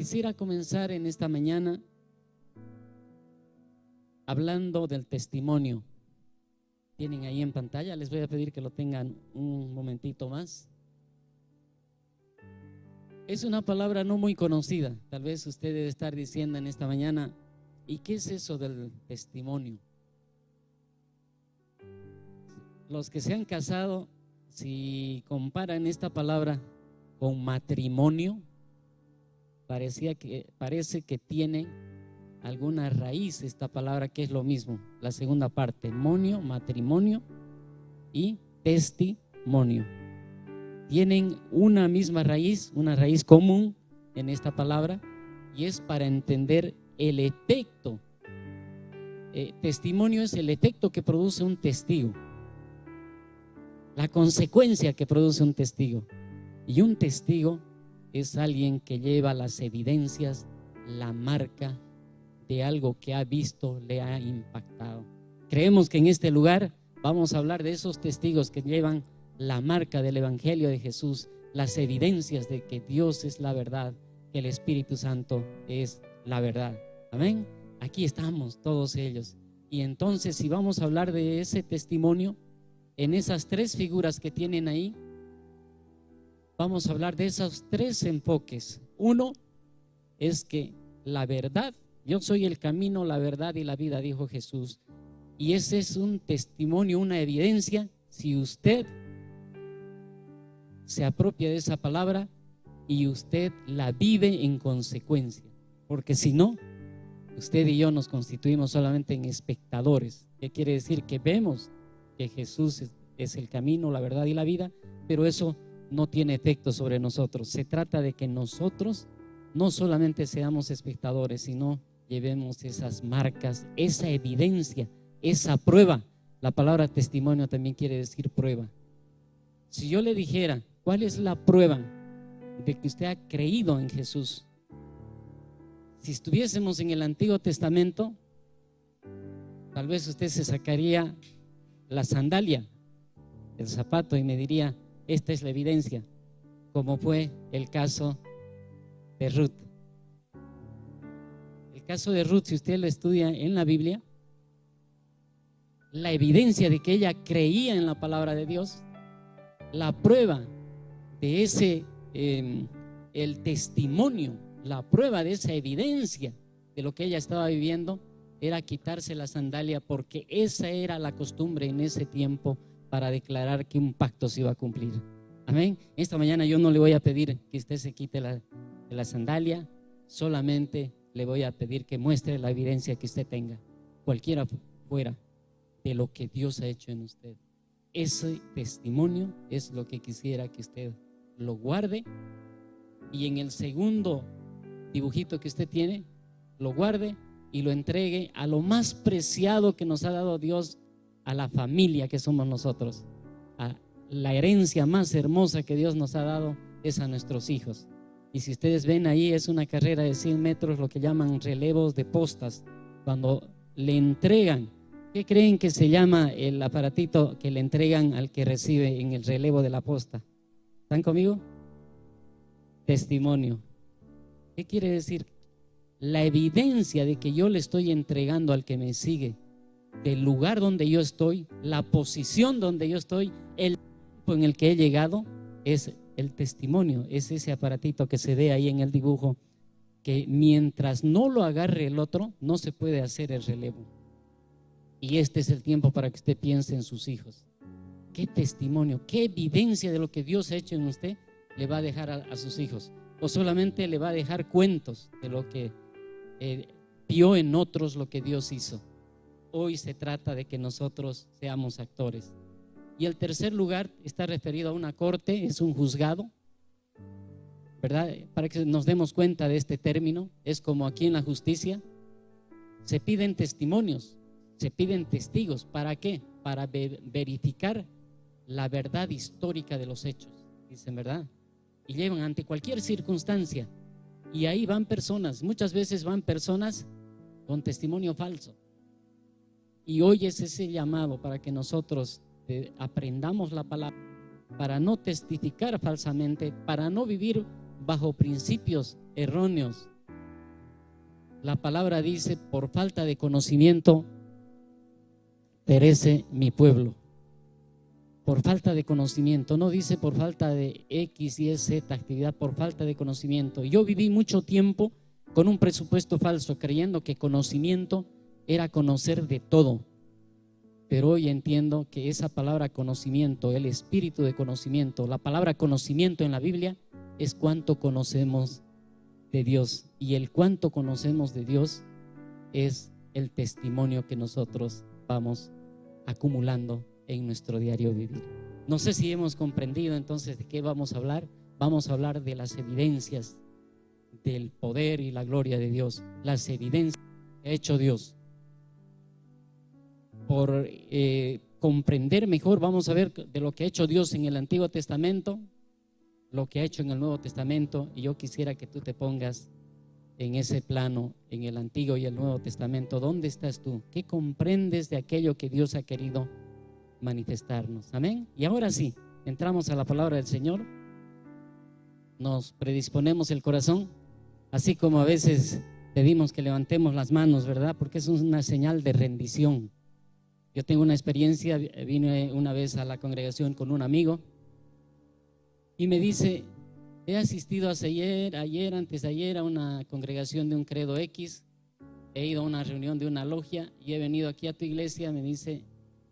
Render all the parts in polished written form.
quisiera comenzar en esta mañana hablando del testimonio. Tienen ahí en pantalla, les voy a pedir que lo tengan un momentito más. Es una palabra no muy conocida. Tal vez usted debe estar diciendo en esta mañana, ¿y qué es eso del testimonio? Los que se han casado, si comparan esta palabra con matrimonio, parece que tiene alguna raíz esta palabra, que es lo mismo. La segunda parte, monio, matrimonio, y testimonio. Tienen una misma raíz, una raíz común en esta palabra, y es para entender el efecto. Testimonio es el efecto que produce un testigo, la consecuencia que produce un testigo. Y un testigo es alguien que lleva las evidencias, la marca de algo que ha visto, le ha impactado. Creemos que en este lugar vamos a hablar de esos testigos que llevan la marca del Evangelio de Jesús, las evidencias de que Dios es la verdad, que el Espíritu Santo es la verdad. Amén. Aquí estamos todos ellos. Y entonces, si vamos a hablar de ese testimonio, en esas tres figuras que tienen ahí, vamos a hablar de esos tres enfoques. Uno es que la verdad, yo soy el camino, la verdad y la vida, dijo Jesús. Y ese es un testimonio, una evidencia, si usted se apropia de esa palabra y usted la vive en consecuencia. Porque si no, usted y yo nos constituimos solamente en espectadores. ¿Qué quiere decir? Que vemos que Jesús es el camino, la verdad y la vida, pero eso no tiene efecto sobre nosotros. Se trata de que nosotros no solamente seamos espectadores, sino llevemos esas marcas, esa evidencia, esa prueba. La palabra testimonio también quiere decir prueba. Si yo le dijera, ¿cuál es la prueba de que usted ha creído en Jesús? Si estuviésemos en el Antiguo Testamento, tal vez usted se sacaría la sandalia, el zapato, y me diría, esta es la evidencia, como fue el caso de Ruth. El caso de Ruth, si usted lo estudia en la Biblia, la evidencia de que ella creía en la palabra de Dios, la prueba de ese, el testimonio, la prueba de esa evidencia de lo que ella estaba viviendo, era quitarse la sandalia, porque esa era la costumbre en ese tiempo para declarar que un pacto se iba a cumplir. Amén. Esta mañana yo no le voy a pedir que usted se quite la sandalia, solamente le voy a pedir que muestre la evidencia que usted tenga, cualquiera fuera, de lo que Dios ha hecho en usted. Ese testimonio es lo que quisiera que usted lo guarde, y en el segundo dibujito que usted tiene, lo guarde y lo entregue a lo más preciado que nos ha dado Dios, a la familia que somos nosotros. A la herencia más hermosa que Dios nos ha dado es a nuestros hijos. Y si ustedes ven ahí, es una carrera de 100 metros, lo que llaman relevos de postas. Cuando le entregan, ¿qué creen que se llama el aparatito que le entregan al que recibe en el relevo de la posta? ¿Están conmigo? Testimonio. ¿Qué quiere decir? La evidencia de que yo le estoy entregando al que me sigue, del lugar donde yo estoy, la posición donde yo estoy, el tiempo en el que he llegado, es el testimonio. Es ese aparatito que se ve ahí en el dibujo, que mientras no lo agarre el otro, no se puede hacer el relevo. Y este es el tiempo para que usted piense en sus hijos. ¿Qué testimonio, qué evidencia de lo que Dios ha hecho en usted le va a dejar a sus hijos? O solamente le va a dejar cuentos de lo que vio en otros, lo que Dios hizo. Hoy se trata de que nosotros seamos actores. Y el tercer lugar está referido a una corte, es un juzgado, ¿verdad? Para que nos demos cuenta de este término, es como aquí en la justicia, se piden testimonios, se piden testigos. ¿Para qué? Para verificar la verdad histórica de los hechos, dicen, ¿verdad? Y llevan ante cualquier circunstancia, y ahí van personas, muchas veces van personas con testimonio falso. Y hoy es ese llamado para que nosotros aprendamos la palabra, para no testificar falsamente, para no vivir bajo principios erróneos La palabra dice, por falta de conocimiento perece mi pueblo. Por falta de conocimiento, no dice por falta de X, Y, Z actividad, por falta de conocimiento. Yo viví mucho tiempo con un presupuesto falso, creyendo que conocimiento era conocer de todo. Pero hoy entiendo que esa palabra conocimiento, el espíritu de conocimiento, la palabra conocimiento en la Biblia es cuánto conocemos de Dios. Y el cuánto conocemos de Dios es el testimonio que nosotros vamos acumulando en nuestro diario vivir. No sé si hemos comprendido entonces de qué vamos a hablar. Vamos a hablar de las evidencias del poder y la gloria de Dios, las evidencias que ha hecho Dios. Por comprender mejor, vamos a ver de lo que ha hecho Dios en el Antiguo Testamento, lo que ha hecho en el Nuevo Testamento, y yo quisiera que tú te pongas en ese plano, en el Antiguo y el Nuevo Testamento. ¿Dónde estás tú? ¿Qué comprendes de aquello que Dios ha querido manifestarnos? Amén. Y ahora sí, entramos a la palabra del Señor. Nos predisponemos el corazón, así como a veces pedimos que levantemos las manos, ¿verdad? Porque es una señal de rendición. Yo tengo una experiencia, vine una vez a la congregación con un amigo y me dice: he asistido antes de ayer a una congregación de un credo X, he ido a una reunión de una logia y he venido aquí a tu iglesia, me dice,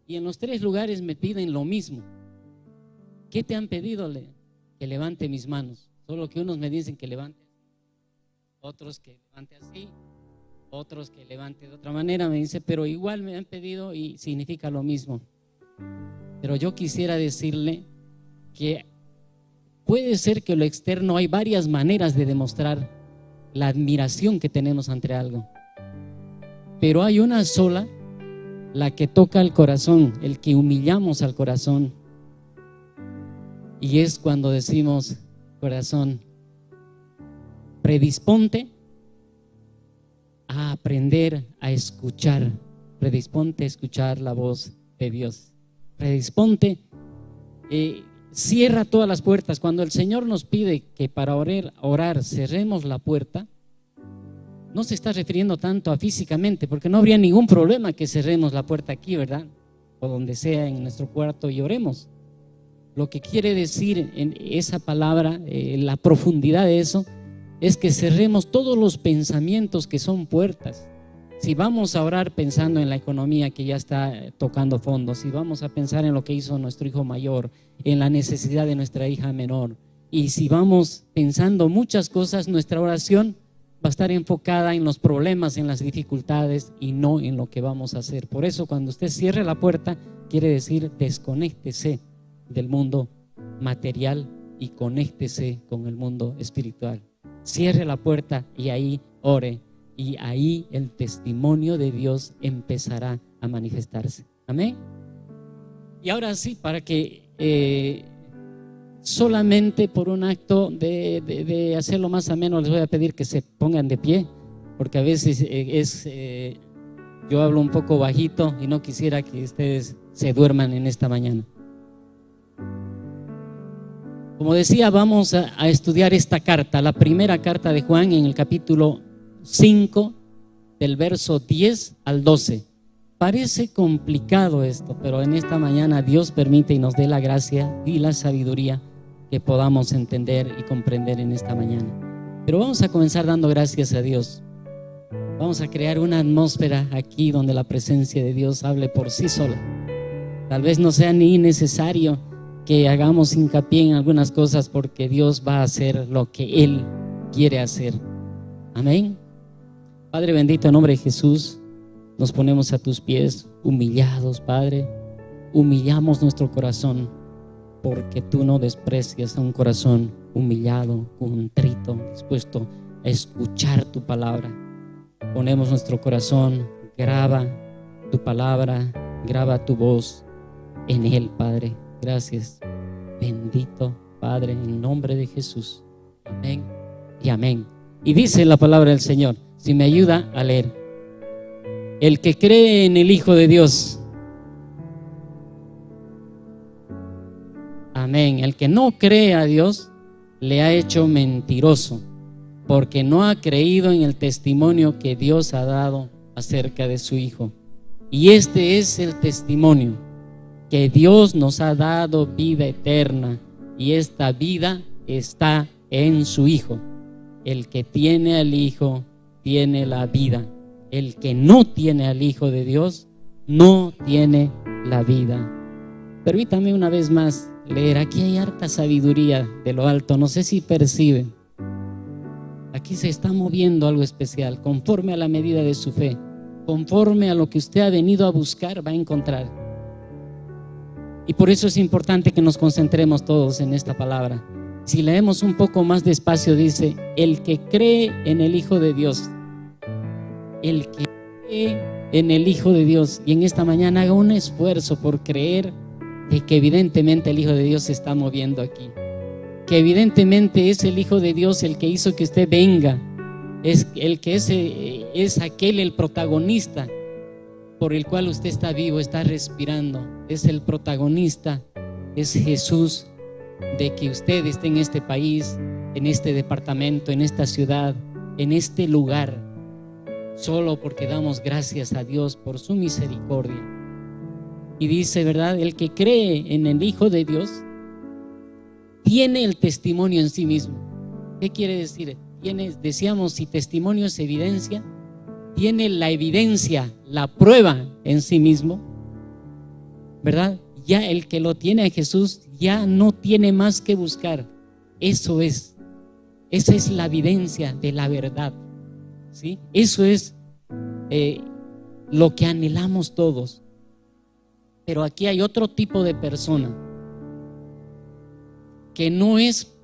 y en los 3 lugares me piden lo mismo. ¿Qué te han pedido? Que levante mis manos. Solo que unos me dicen que levante, otros que levante así, otros que levante de otra manera. Me dice, pero igual me han pedido y significa lo mismo. Pero yo quisiera decirle que puede ser que lo externo, hay varias maneras de demostrar la admiración que tenemos ante algo, pero hay una sola, la que toca el corazón, el que humillamos al corazón, y es cuando decimos: corazón, predisponte a aprender a escuchar, predisponte a escuchar la voz de Dios, predisponte, cierra todas las puertas. Cuando el Señor nos pide que para orar cerremos la puerta, no se está refiriendo tanto a físicamente, porque no habría ningún problema que cerremos la puerta aquí, ¿verdad? O donde sea, en nuestro cuarto, y oremos. Lo que quiere decir en esa palabra, la profundidad de eso, es que cerremos todos los pensamientos que son puertas. Si vamos a orar pensando en la economía que ya está tocando fondo, si vamos a pensar en lo que hizo nuestro hijo mayor, en la necesidad de nuestra hija menor, y si vamos pensando muchas cosas, nuestra oración va a estar enfocada en los problemas, en las dificultades, y no en lo que vamos a hacer. Por eso, cuando usted cierre la puerta, quiere decir desconéctese del mundo material y conéctese con el mundo espiritual. Cierre la puerta y ahí ore, y ahí el testimonio de Dios empezará a manifestarse. Amén. Y ahora sí, para que solamente por un acto de hacerlo más ameno, les voy a pedir que se pongan de pie, porque a veces yo hablo un poco bajito y no quisiera que ustedes se duerman en esta mañana. Como decía, vamos a estudiar esta carta, la primera carta de Juan, en el capítulo 5, del verso 10 al 12. Parece complicado esto, pero en esta mañana Dios permite y nos dé la gracia y la sabiduría que podamos entender y comprender en esta mañana. Pero vamos a comenzar dando gracias a Dios. Vamos a crear una atmósfera aquí donde la presencia de Dios hable por sí sola. Tal vez no sea ni necesario que hagamos hincapié en algunas cosas, porque Dios va a hacer lo que Él quiere hacer. Amén. Padre bendito, en nombre de Jesús, nos ponemos a tus pies humillados, Padre. Humillamos nuestro corazón, porque tú no desprecias a un corazón humillado, contrito, dispuesto a escuchar tu palabra. Ponemos nuestro corazón, graba tu palabra, graba tu voz en él, Padre. Gracias, bendito Padre, en nombre de Jesús. Amén y amén. Y dice la palabra del Señor, si me ayuda a leer: el que cree en el Hijo de Dios, amén. El que no cree a Dios le ha hecho mentiroso, porque no ha creído en el testimonio que Dios ha dado acerca de su Hijo. Y este es el testimonio, que Dios nos ha dado vida eterna, y esta vida está en su Hijo. El que tiene al Hijo tiene la vida. El que no tiene al Hijo de Dios no tiene la vida. Permítame una vez más leer. Aquí hay harta sabiduría de lo alto. No sé si perciben. Aquí se está moviendo algo especial, conforme a la medida de su fe, conforme a lo que usted ha venido a buscar, va a encontrar. Y por eso es importante que nos concentremos todos en esta palabra. Si leemos un poco más despacio, dice: el que cree en el Hijo de Dios, el que cree en el Hijo de Dios, y en esta mañana haga un esfuerzo por creer de que evidentemente el Hijo de Dios se está moviendo aquí, que evidentemente es el Hijo de Dios el que hizo que usted venga, es el que es aquel, el protagonista por el cual usted está vivo, está respirando, es el protagonista, es Jesús, de que usted esté en este país, en este departamento, en esta ciudad, en este lugar, solo porque damos gracias a Dios por su misericordia. Y dice, ¿verdad? El que cree en el Hijo de Dios tiene el testimonio en sí mismo. ¿Qué quiere decir? Decíamos, si testimonio es evidencia, tiene la evidencia, la prueba en sí mismo, ¿verdad? Ya el que lo tiene a Jesús ya no tiene más que buscar. Esa es la evidencia de la verdad, ¿sí? Eso es lo que anhelamos todos. Pero aquí hay otro tipo de persona que no es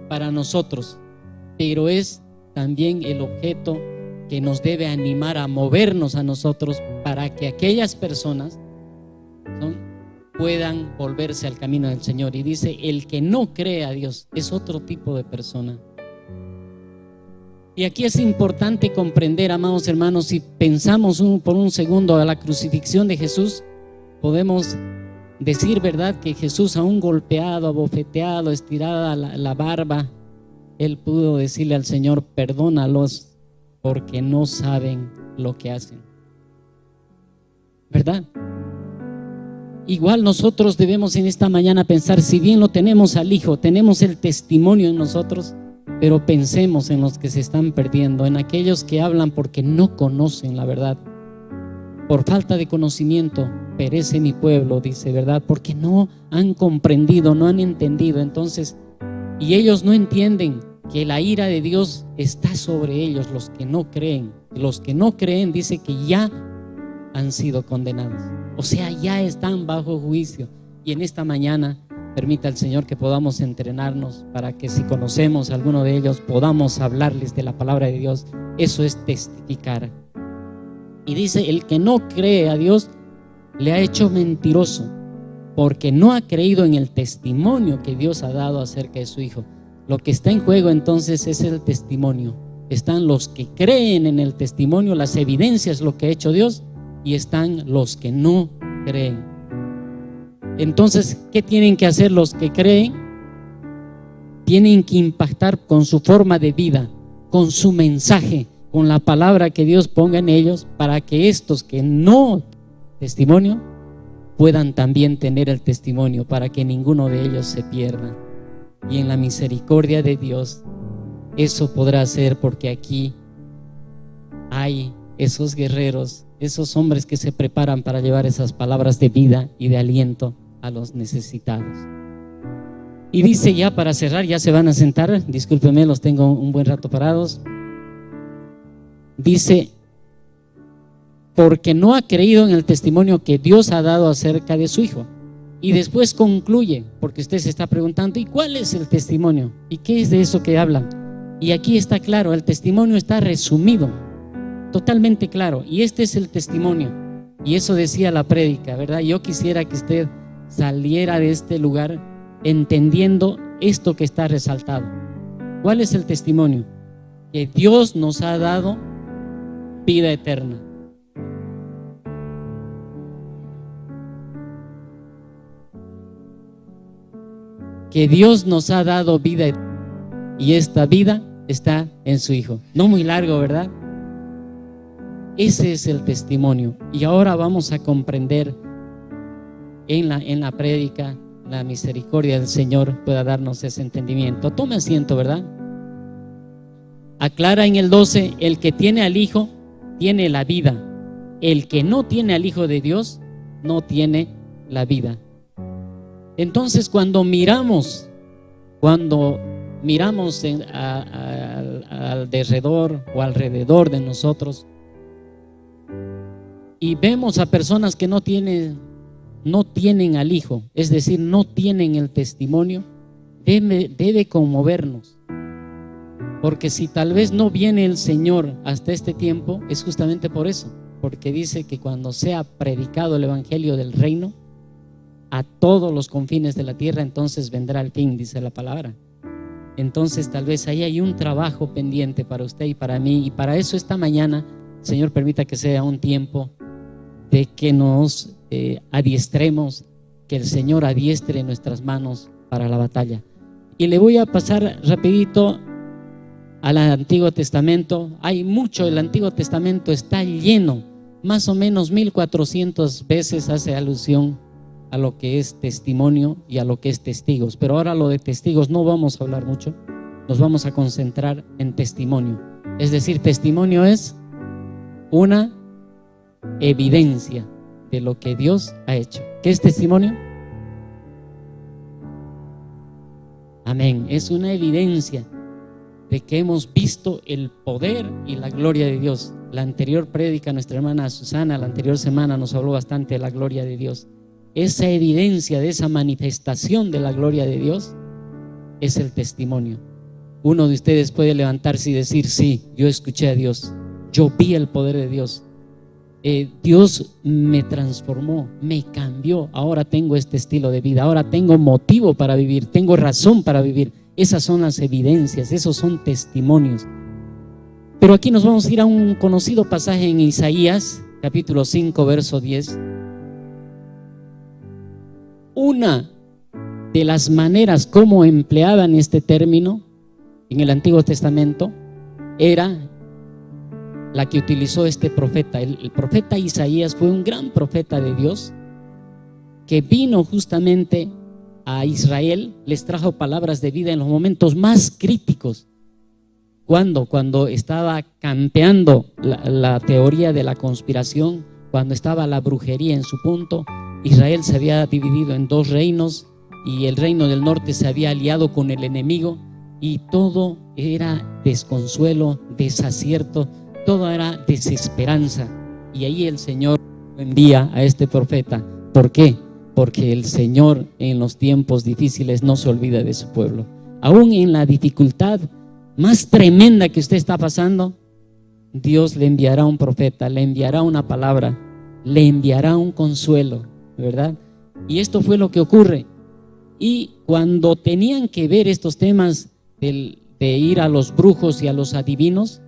para nosotros, pero es también el objeto que nos debe animar a movernos a nosotros para que aquellas personas puedan volverse al camino del Señor. Y dice, el que no cree a Dios es otro tipo de persona. Y aquí es importante comprender, amados hermanos, si pensamos por un segundo a la crucifixión de Jesús, podemos decir, ¿verdad?, que Jesús, aún golpeado, abofeteado, estirada la barba, él pudo decirle al Señor: perdónalos porque no saben lo que hacen, ¿verdad? Igual nosotros debemos en esta mañana pensar, si bien lo tenemos al Hijo, tenemos el testimonio en nosotros, pero pensemos en los que se están perdiendo, en aquellos que hablan porque no conocen la verdad. Por falta de conocimiento perece mi pueblo, dice, ¿verdad? Porque no han comprendido, no han entendido. Entonces, y ellos no entienden que la ira de Dios está sobre ellos, los que no creen. Los que no creen, dice que ya han sido condenados. O sea, ya están bajo juicio. Y en esta mañana, permita el Señor que podamos entrenarnos para que, si conocemos a alguno de ellos, podamos hablarles de la palabra de Dios. Eso es testificar. Y dice, el que no cree a Dios le ha hecho mentiroso, porque no ha creído en el testimonio que Dios ha dado acerca de su Hijo. Lo que está en juego entonces es el testimonio. Están los que creen en el testimonio, las evidencias, lo que ha hecho Dios, y están los que no creen. Entonces, ¿qué tienen que hacer los que creen? Tienen que impactar con su forma de vida, con su mensaje, con la palabra que Dios ponga en ellos, para que estos que no testimonio puedan también tener el testimonio, para que ninguno de ellos se pierda. Y en la misericordia de Dios eso podrá ser, porque aquí hay esos guerreros, esos hombres que se preparan para llevar esas palabras de vida y de aliento a los necesitados. Y dice, ya para cerrar, ya se van a sentar, discúlpenme, los tengo un buen rato parados. Dice, porque no ha creído en el testimonio que Dios ha dado acerca de su Hijo. Y después concluye, porque usted se está preguntando, ¿y cuál es el testimonio? ¿Y qué es de eso que hablan? Y aquí está claro, el testimonio está resumido, totalmente claro. Y este es el testimonio. Y eso decía la prédica, ¿verdad? Yo quisiera que usted saliera de este lugar entendiendo esto que está resaltado. ¿Cuál es el testimonio? Que Dios nos ha dado vida eterna. Que Dios nos ha dado vida eterna. Y esta vida está en su Hijo. No muy largo, ¿verdad? Ese es el testimonio. Y ahora vamos a comprender en la prédica, la misericordia del Señor pueda darnos ese entendimiento. Tome asiento, ¿verdad? Aclara en el 12, el que tiene al Hijo tiene la vida. El que no tiene al Hijo de Dios no tiene la vida. Entonces cuando miramos al derredor o alrededor de nosotros y vemos a personas que no tienen al Hijo, es decir, no tienen el testimonio, debe conmovernos. Porque si tal vez no viene el Señor hasta este tiempo, es justamente por eso. Porque dice que cuando sea predicado el evangelio del reino a todos los confines de la tierra, entonces vendrá el fin, dice la palabra. Entonces tal vez ahí hay un trabajo pendiente para usted y para mí. Y para eso esta mañana, Señor, permita que sea un tiempo de que nos adiestremos, que el Señor adiestre nuestras manos para la batalla. Y le voy a pasar rapidito al Antiguo Testamento. Hay mucho, el Antiguo Testamento está lleno, más o menos 1400 veces hace alusión a lo que es testimonio y a lo que es testigos. Pero ahora lo de testigos no vamos a hablar mucho, nos vamos a concentrar en testimonio. Es decir, testimonio es una evidencia de lo que Dios ha hecho. ¿Qué es testimonio? Amén. Es una evidencia de que hemos visto el poder y la gloria de Dios. La anterior prédica, nuestra hermana Susana, la anterior semana nos habló bastante de la gloria de Dios. Esa evidencia de esa manifestación de la gloria de Dios es el testimonio. Uno de ustedes puede levantarse y decir: sí, yo escuché a Dios, yo vi el poder de Dios, Dios me transformó, me cambió, ahora tengo este estilo de vida, ahora tengo motivo para vivir, tengo razón para vivir. Esas son las evidencias, esos son testimonios. Pero aquí nos vamos a ir a un conocido pasaje en Isaías, capítulo 5, verso 10. Una de las maneras como empleaban este término en el Antiguo Testamento era la que utilizó este profeta. El profeta Isaías fue un gran profeta de Dios que vino justamente a Israel, les trajo palabras de vida en los momentos más críticos. Cuando estaba campeando la teoría de la conspiración, cuando estaba la brujería en su punto, Israel se había dividido en dos reinos y el reino del norte se había aliado con el enemigo y todo era desconsuelo, desacierto, todo era desesperanza. Y ahí el Señor envía a este profeta. ¿Por qué? Porque el Señor en los tiempos difíciles no se olvida de su pueblo. Aún en la dificultad más tremenda que usted está pasando, Dios le enviará un profeta, le enviará una palabra, le enviará un consuelo, ¿verdad? Y esto fue lo que ocurre. Y cuando tenían que ver estos temas de ir a los brujos y a los adivinos,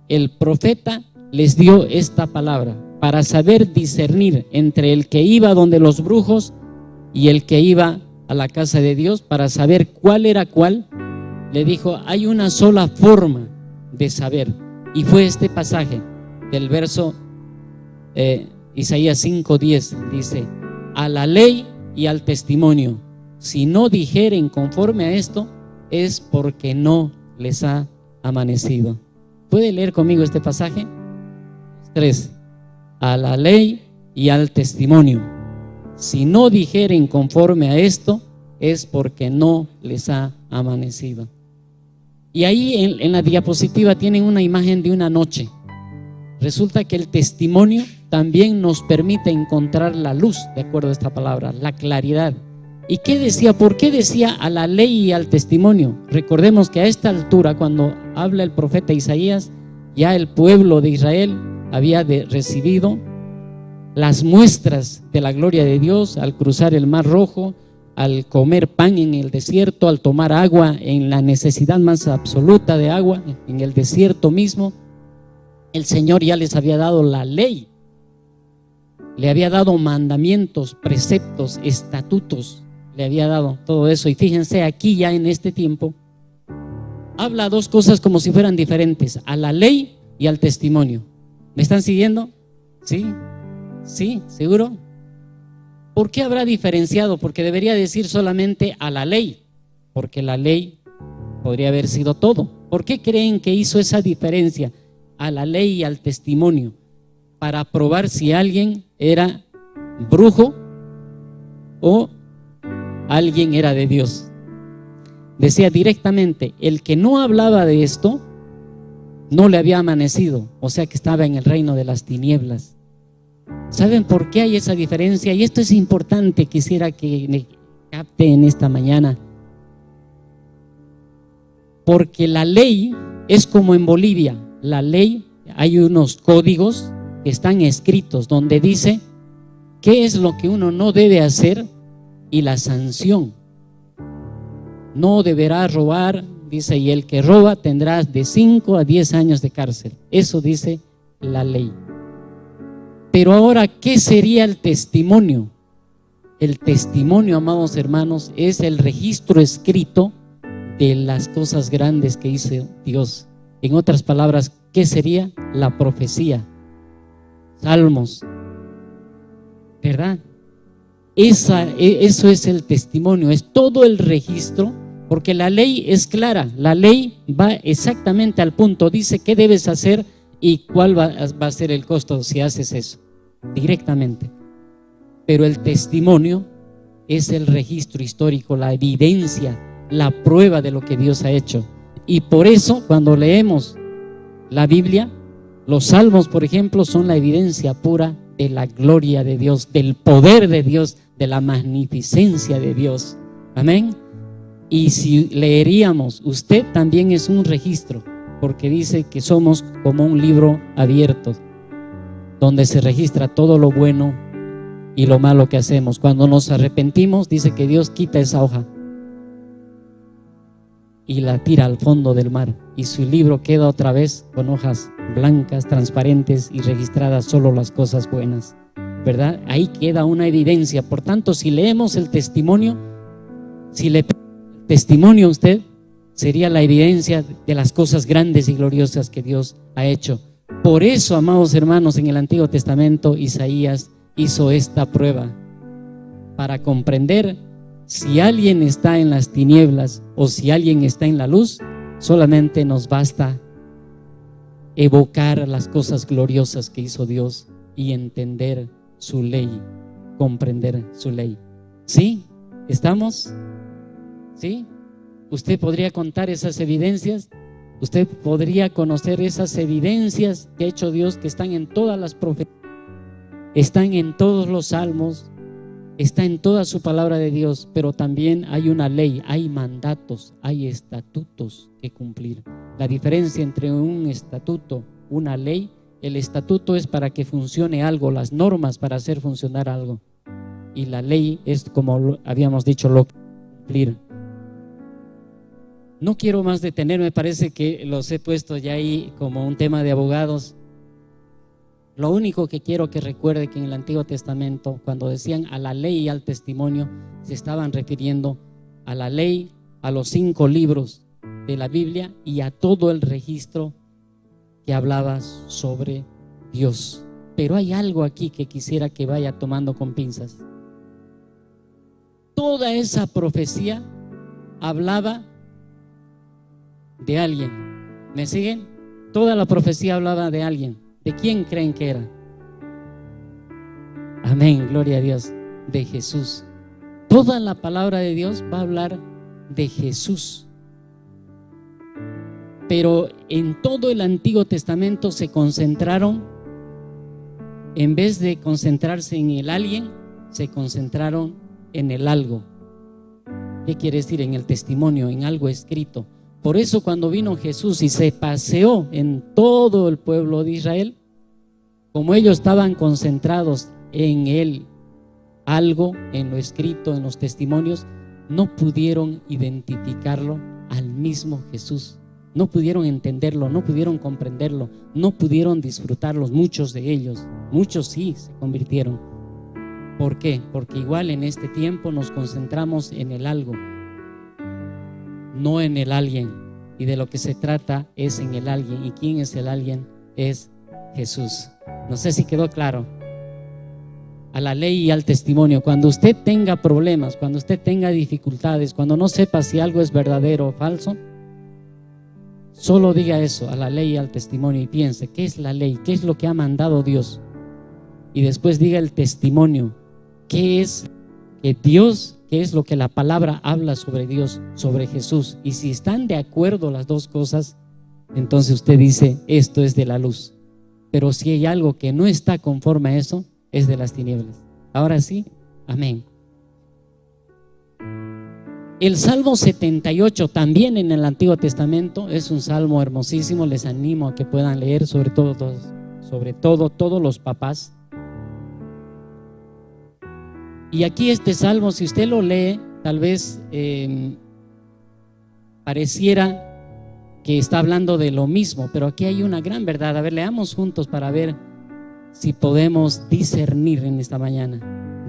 el profeta les dio esta palabra para saber discernir entre el que iba donde los brujos y el que iba a la casa de Dios, para saber cuál era cuál. Le dijo: hay una sola forma de saber, y fue este pasaje del verso Isaías 5:10. Dice: a la ley y al testimonio, si no dijeren conforme a esto, es porque no les ha amanecido. ¿Puede leer conmigo este pasaje? 3. A la ley y al testimonio, si no dijeren conforme a esto, es porque no les ha amanecido. Y ahí en la diapositiva tienen una imagen de una noche. Resulta que el testimonio también nos permite encontrar la luz, de acuerdo a esta palabra, la claridad. ¿Y qué decía? ¿Por qué decía a la ley y al testimonio? Recordemos que a esta altura, cuando habla el profeta Isaías, ya el pueblo de Israel había recibido las muestras de la gloria de Dios al cruzar el Mar Rojo, al comer pan en el desierto, al tomar agua en la necesidad más absoluta de agua, en el desierto mismo. El Señor ya les había dado la ley, le había dado mandamientos, preceptos, estatutos, le había dado todo eso. Y fíjense, aquí ya en este tiempo habla dos cosas como si fueran diferentes: a la ley y al testimonio. ¿Me están siguiendo? ¿Sí? ¿Sí? ¿Seguro? ¿Por qué habrá diferenciado? Porque debería decir solamente a la ley, porque la ley podría haber sido todo. ¿Por qué creen que hizo esa diferencia a la ley y al testimonio? Para probar si alguien era brujo o alguien era de Dios. Decía directamente: el que no hablaba de esto no le había amanecido, o sea que estaba en el reino de las tinieblas. ¿Saben por qué hay esa diferencia? Y esto es importante, quisiera que me capte en esta mañana. Porque la ley es como en Bolivia. La ley, hay unos códigos que están escritos donde dice qué es lo que uno no debe hacer y la sanción. No deberá robar, dice, y el que roba tendrá de 5 a 10 años de cárcel. Eso dice la ley. Pero ahora, ¿qué sería el testimonio? El testimonio, amados hermanos, es el registro escrito de las cosas grandes que hizo Dios. En otras palabras, ¿qué sería? La profecía, salmos, ¿verdad? Eso es el testimonio, es todo el registro, porque la ley es clara. La ley va exactamente al punto, dice qué debes hacer y cuál va a ser el costo si haces eso, directamente. Pero el testimonio es el registro histórico, la evidencia, la prueba de lo que Dios ha hecho. Y por eso cuando leemos la Biblia, los salmos, por ejemplo, son la evidencia pura de la gloria de Dios, del poder de Dios, de la magnificencia de Dios. Amén. Y si leeríamos, usted también es un registro, porque dice que somos como un libro abierto, donde se registra todo lo bueno y lo malo que hacemos. Cuando nos arrepentimos, dice que Dios quita esa hoja y la tira al fondo del mar, y su libro queda otra vez con hojas blancas, transparentes, y registradas solo las cosas buenas, ¿verdad? Ahí queda una evidencia. Por tanto, si leemos el testimonio, si le testimonio a usted, sería la evidencia de las cosas grandes y gloriosas que Dios ha hecho. Por eso, amados hermanos, en el Antiguo Testamento Isaías hizo esta prueba para comprender si alguien está en las tinieblas o si alguien está en la luz. Solamente nos basta evocar las cosas gloriosas que hizo Dios y entender su ley, comprender su ley. ¿Sí? ¿Estamos? ¿Sí? Usted podría contar esas evidencias. Usted podría conocer esas evidencias que ha hecho Dios, que están en todas las profecías, están en todos los salmos, está en toda su palabra de Dios. Pero también hay una ley, hay mandatos, hay estatutos que cumplir. La diferencia entre un estatuto, una ley: el estatuto es para que funcione algo, las normas para hacer funcionar algo, y la ley es, como habíamos dicho, lo que cumplir. No quiero más detenerme, parece que los he puesto ya ahí como un tema de abogados. Lo único que quiero que recuerde que en el Antiguo Testamento, cuando decían a la ley y al testimonio, se estaban refiriendo a la ley, a los 5 libros de la Biblia y a todo el registro que hablaba sobre Dios. Pero hay algo aquí que quisiera que vaya tomando con pinzas. Toda esa profecía hablaba de alguien. ¿Me siguen? Toda la profecía hablaba de alguien. ¿De quién creen que era? Amén, gloria a Dios. De Jesús. Toda la palabra de Dios va a hablar de Jesús. Pero en todo el Antiguo Testamento se concentraron, en vez de concentrarse en el alguien, se concentraron en el algo. ¿Qué quiere decir? En el testimonio, en algo escrito. Por eso cuando vino Jesús y se paseó en todo el pueblo de Israel, como ellos estaban concentrados en él, algo, en lo escrito, en los testimonios, no pudieron identificarlo al mismo Jesús. No pudieron entenderlo, no pudieron comprenderlo, no pudieron disfrutarlos. Muchos de ellos, muchos sí se convirtieron. ¿Por qué? Porque igual en este tiempo nos concentramos en el algo, no en el alguien. y de lo que se trata es en el alguien. ¿Y quién es el alguien? Es Jesús. No sé si quedó claro. A la ley y al testimonio. Cuando usted tenga problemas, cuando usted tenga dificultades, cuando no sepa si algo es verdadero o falso, solo diga eso, a la ley y al testimonio, y piense, ¿qué es la ley? ¿Qué es lo que ha mandado Dios? Y después diga el testimonio, ¿qué es que Dios, qué es lo que la palabra habla sobre Dios, sobre Jesús? Y si están de acuerdo las dos cosas, entonces usted dice, esto es de la luz. Pero si hay algo que no está conforme a eso, es de las tinieblas. Ahora sí, amén. El Salmo 78 también en el Antiguo Testamento es un salmo hermosísimo. Les animo a que puedan leer, sobre todo todos los papás. Y aquí este salmo, si usted lo lee, tal vez pareciera que está hablando de lo mismo, pero aquí hay una gran verdad. A ver, leamos juntos para ver si podemos discernir en esta mañana.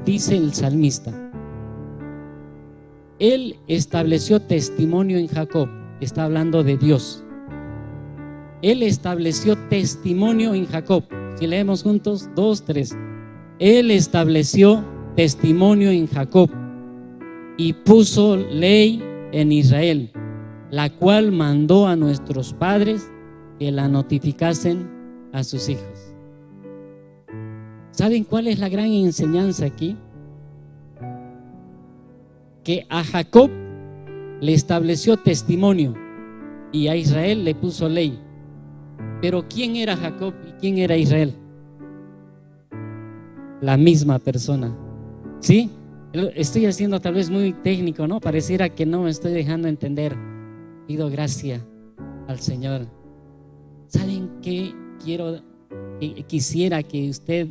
Dice el salmista: Él estableció testimonio en Jacob. Está hablando de Dios. Él estableció testimonio en Jacob. Si leemos juntos, 2, 3. Él estableció testimonio en Jacob y puso ley en Israel, la cual mandó a nuestros padres que la notificasen a sus hijos. ¿Saben cuál es la gran enseñanza aquí? Que a Jacob le estableció testimonio y a Israel le puso ley. Pero ¿quién era Jacob y quién era Israel? La misma persona. ¿Sí? Estoy haciendo tal vez muy técnico, ¿no? Pareciera que no me estoy dejando entender. Pido gracia al Señor. ¿Saben qué quisiera que usted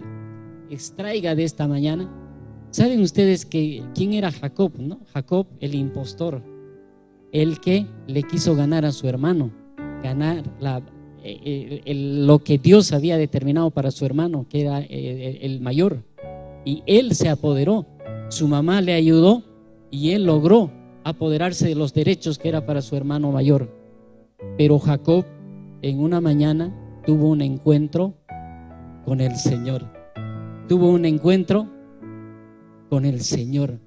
extraiga de esta mañana? ¿Saben ustedes quién era Jacob, no? Jacob, el impostor, el que le quiso ganar a su hermano, ganar lo que Dios había determinado para su hermano, que era el mayor, y él se apoderó. Su mamá le ayudó y él logró apoderarse de los derechos que era para su hermano mayor. Pero Jacob en una mañana tuvo un encuentro con el Señor. Tuvo un encuentro con el Señor.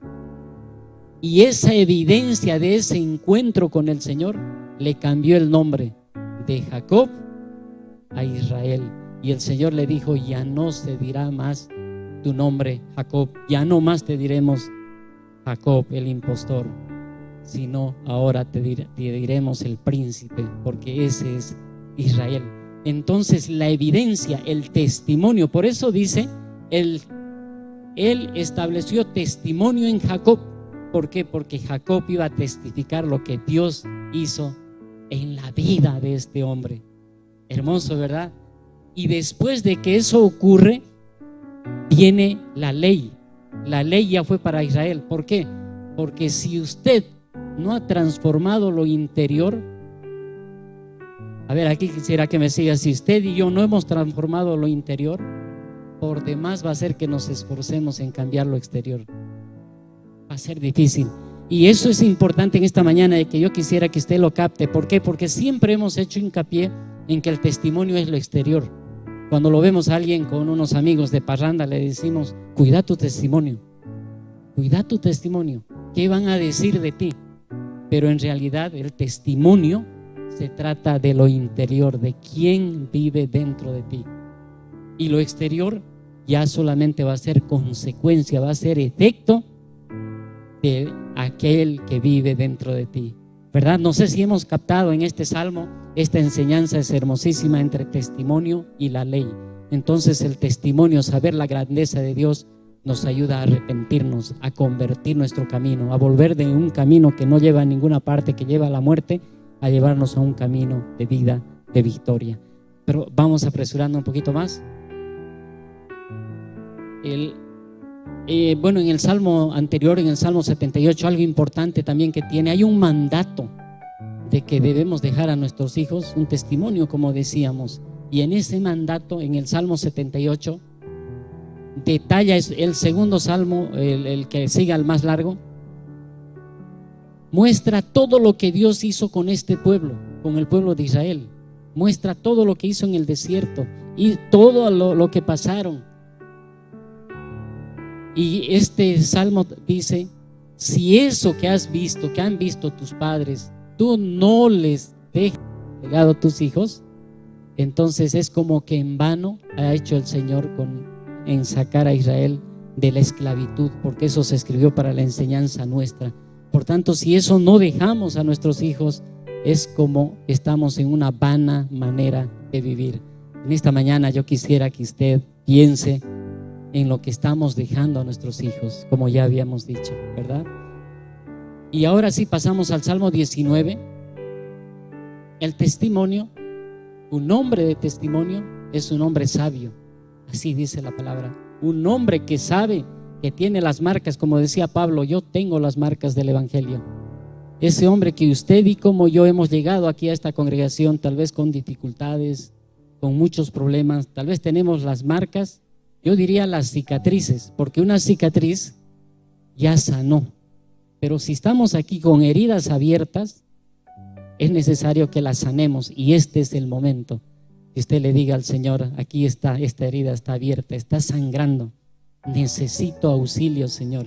Y esa evidencia de ese encuentro con el Señor le cambió el nombre de Jacob a Israel. Y el Señor le dijo: ya no se dirá más tu nombre Jacob, ya no más te diremos Jacob el impostor, sino ahora te diremos el príncipe, porque ese es Israel. Entonces la evidencia, el testimonio, por eso dice él estableció testimonio en Jacob. ¿Por qué? Porque Jacob iba a testificar lo que Dios hizo en la vida de este hombre. Hermoso, ¿verdad? Y después de que eso ocurre, viene la ley. La ley ya fue para Israel. ¿Por qué? Porque si usted no ha transformado lo interior, a ver, aquí quisiera que me siga. Si usted y yo no hemos transformado lo interior, por demás va a ser que nos esforcemos en cambiar lo exterior. Va a ser difícil. Y eso es importante en esta mañana, de que yo quisiera que usted lo capte. ¿Por qué? Porque siempre hemos hecho hincapié en que el testimonio es lo exterior. Cuando lo vemos a alguien con unos amigos de parranda, le decimos: cuida tu testimonio, cuida tu testimonio. ¿Qué van a decir de ti? Pero en realidad el testimonio se trata de lo interior, de quién vive dentro de ti. Y lo exterior ya solamente va a ser consecuencia, va a ser efecto de aquel que vive dentro de ti, ¿verdad? No sé si hemos captado en este salmo. Esta enseñanza es hermosísima entre testimonio y la ley. Entonces el testimonio, saber la grandeza de Dios, nos ayuda a arrepentirnos, a convertir nuestro camino, a volver de un camino que no lleva a ninguna parte, que lleva a la muerte, a llevarnos a un camino de vida, de victoria. Pero vamos apresurando un poquito más. Bueno, en el salmo anterior, en el Salmo 78, algo importante también que tiene, hay un mandato de que debemos dejar a nuestros hijos un testimonio, como decíamos. Y en ese mandato, en el Salmo 78, detalla, es el segundo salmo, el que siga al más largo, muestra todo lo que Dios hizo con este pueblo. con el pueblo de Israel. Muestra todo lo que hizo en el desierto y todo lo que pasaron. Y este salmo dice: si eso que has visto, que han visto tus padres, tú no les dejas legado a tus hijos, entonces es como que en vano ha hecho el Señor en sacar a Israel de la esclavitud, porque eso se escribió para la enseñanza nuestra. Por tanto, si eso no dejamos a nuestros hijos, es como estamos en una vana manera de vivir. En esta mañana yo quisiera que usted piense en lo que estamos dejando a nuestros hijos, como ya habíamos dicho, ¿verdad? Y ahora sí pasamos al Salmo 19. El testimonio, un hombre de testimonio es un hombre sabio, así dice la palabra. Un hombre que sabe, que tiene las marcas, como decía Pablo: yo tengo las marcas del Evangelio. Ese hombre que usted y como yo hemos llegado aquí a esta congregación, tal vez con dificultades, con muchos problemas, tal vez tenemos las marcas, yo diría las cicatrices, porque una cicatriz ya sanó. Pero si estamos aquí con heridas abiertas, es necesario que las sanemos, y este es el momento que usted le diga al Señor: aquí está, esta herida está abierta, está sangrando, necesito auxilio, Señor,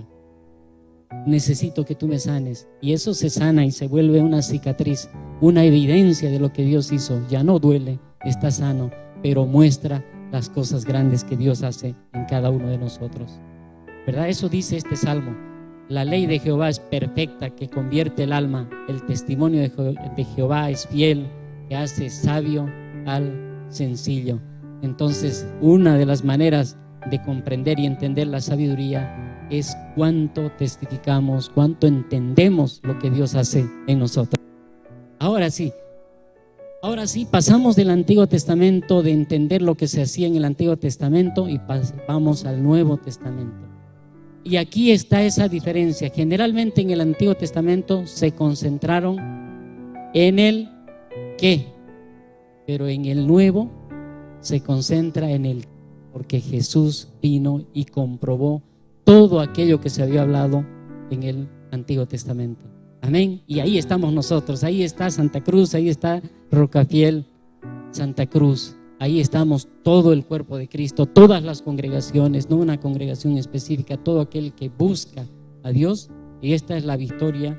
necesito que tú me sanes. Y eso se sana y se vuelve una cicatriz, una evidencia de lo que Dios hizo. Ya no duele, está sano, pero muestra las cosas grandes que Dios hace en cada uno de nosotros, ¿verdad? Eso dice este salmo: la ley de Jehová es perfecta, que convierte el alma. El testimonio de Jehová es fiel, que hace sabio al sencillo. Entonces, una de las maneras de comprender y entender la sabiduría es cuánto testificamos, cuánto entendemos lo que Dios hace en nosotros. Ahora sí, pasamos del Antiguo Testamento, de entender lo que se hacía en el Antiguo Testamento, y vamos al Nuevo Testamento. Y aquí está esa diferencia. Generalmente en el Antiguo Testamento se concentraron en el qué, pero en el Nuevo se concentra en el, porque Jesús vino y comprobó todo aquello que se había hablado en el Antiguo Testamento. Amén. Y ahí estamos nosotros, ahí está Santa Cruz, ahí está Rocafiel, Santa Cruz, ahí estamos todo el cuerpo de Cristo, todas las congregaciones, no una congregación específica, todo aquel que busca a Dios. Y esta es la victoria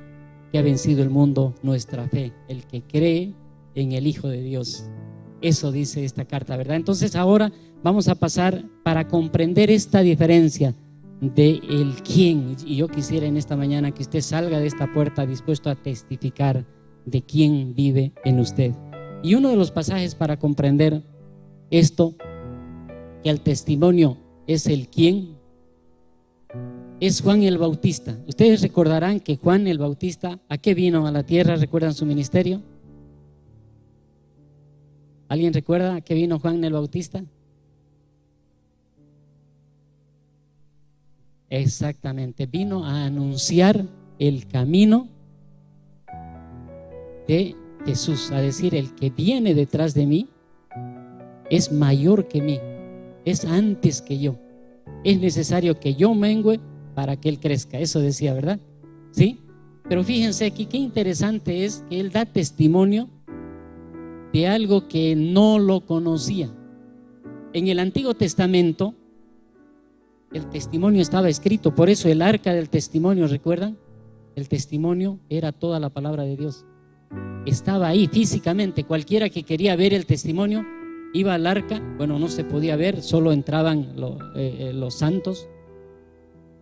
que ha vencido el mundo, nuestra fe, el que cree en el Hijo de Dios. Eso dice esta carta, ¿verdad? Entonces ahora vamos a pasar para comprender esta diferencia de el quién. Y yo quisiera en esta mañana que usted salga de esta puerta dispuesto a testificar de quién vive en usted. Y uno de los pasajes para comprender esto, que el testimonio es el quién, es Juan el Bautista. Ustedes recordarán que Juan el Bautista, ¿a qué vino a la tierra? ¿Recuerdan su ministerio? ¿Alguien recuerda a qué vino Juan el Bautista? Exactamente, vino a anunciar el camino de Jesús, a decir: el que viene detrás de mí es mayor que mí, es antes que yo, es necesario que yo mengüe para que él crezca. Eso decía, ¿verdad? ¿Sí? Pero fíjense aquí qué interesante es que él da testimonio de algo que no lo conocía. En el Antiguo Testamento el testimonio estaba escrito, por eso el arca del testimonio, ¿recuerdan? El testimonio era toda la palabra de Dios. Estaba ahí físicamente. Cualquiera que quería ver el testimonio iba al arca. Bueno, no se podía ver, solo entraban los santos,